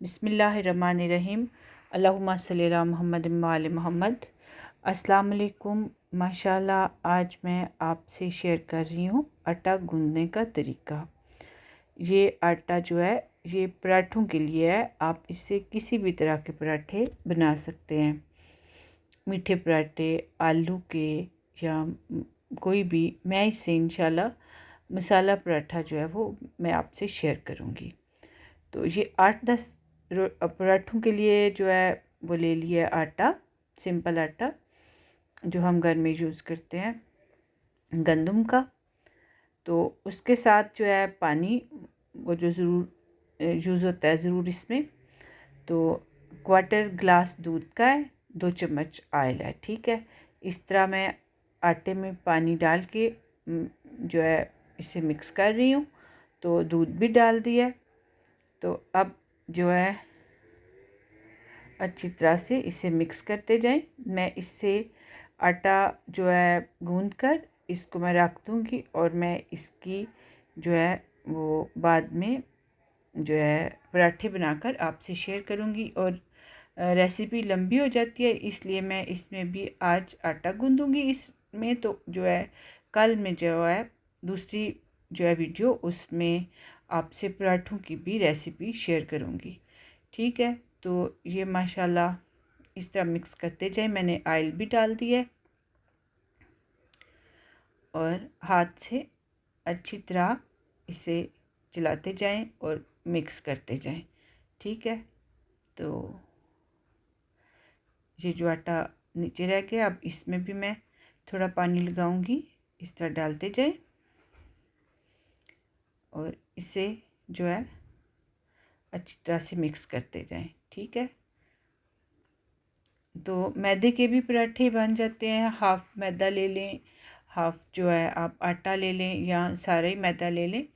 बिस्मिल्लाहिर्रहमानिर्रहीम। अल्लाहुम्मा सल्ली अला मुहम्मद व आले मुहम्मद। अस्सलाम वालेकुम। माशाल्लाह आज मैं आपसे शेयर कर रही हूँ आटा गूंदने का तरीका। ये आटा जो है ये पराठों के लिए है। आप इससे किसी भी तरह के पराठे बना सकते हैं, मीठे पराठे, आलू के या कोई भी। मैं इससे इंशाल्लाह मसाला पराठा जो है वो मैं आपसे शेयर करूँगी। तो ये 8-10 पराठों के लिए जो है वो ले लिया आटा, सिंपल आटा जो हम घर में यूज़ करते हैं गंदम का। तो उसके साथ जो है पानी वो जो ज़रूर यूज़ होता है ज़रूर इसमें। तो 1/4 ग्लास दूध का है, 2 चम्मच ऑयल है। ठीक है, इस तरह मैं आटे में पानी डाल के जो है इसे मिक्स कर रही हूँ। तो दूध भी डाल दिया। तो अब जो है अच्छी तरह से इसे मिक्स करते जाएं। मैं इससे आटा जो है गूंद कर इसको मैं रख दूंगी और मैं इसकी जो है वो बाद में जो है पराठे बनाकर आपसे शेयर करूंगी। और रेसिपी लंबी हो जाती है, इसलिए मैं इसमें भी आज आटा गूंदूंगी इसमें। तो जो है कल में जो है दूसरी जो है वीडियो उसमें आपसे पराठों की भी रेसिपी शेयर करूंगी। ठीक है, तो ये माशाल्लाह इस तरह मिक्स करते जाए। मैंने ऑयल भी डाल दिया है और हाथ से अच्छी तरह इसे चलाते जाएं और मिक्स करते जाएं। ठीक है, तो ये जो आटा नीचे रह गया, अब इसमें भी मैं थोड़ा पानी लगाऊंगी। इस तरह डालते जाएं और इसे जो है अच्छी तरह से मिक्स करते जाएं। ठीक है, तो मैदे के भी पराठे बन जाते हैं। हाफ़ मैदा ले लें, हाफ़ जो है आप आटा ले लें या सारा ही मैदा ले लें।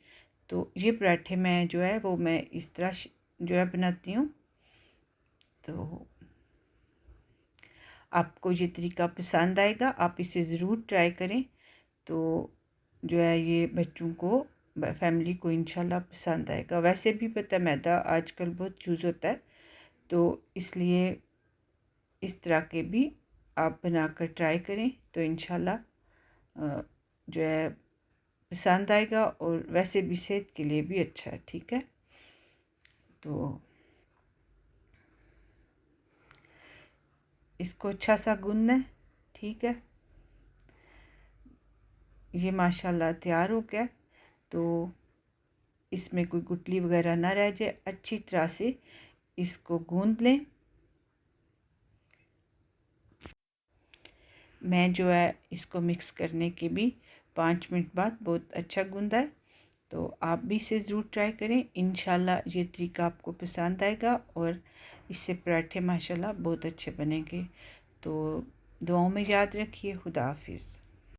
तो ये पराठे मैं जो है वो मैं इस तरह जो है बनाती हूँ। तो आपको ये तरीका पसंद आएगा, आप इसे ज़रूर ट्राई करें। तो जो है ये बच्चों को, फैमिली को इंशाल्लाह पसंद आएगा। वैसे भी पता है मैदा आजकल बहुत यूज़ होता है, तो इसलिए इस तरह के भी आप बनाकर ट्राई करें तो इंशाल्लाह जो है पसंद आएगा। और वैसे भी सेहत के लिए भी अच्छा है। ठीक है, तो इसको अच्छा सा गूंदना है। ठीक है, ये माशाल्लाह तैयार हो गया। तो इसमें कोई गुठली वगैरह ना रह जाए, अच्छी तरह से इसको गूंद लें। मैं जो है इसको मिक्स करने के भी 5 मिनट बाद बहुत अच्छा गूंदा है। तो आप भी इसे ज़रूर ट्राई करें, इंशाल्लाह ये तरीका आपको पसंद आएगा और इससे पराठे माशाल्लाह बहुत अच्छे बनेंगे। तो दुआओं में याद रखिए। खुदा हाफिज़।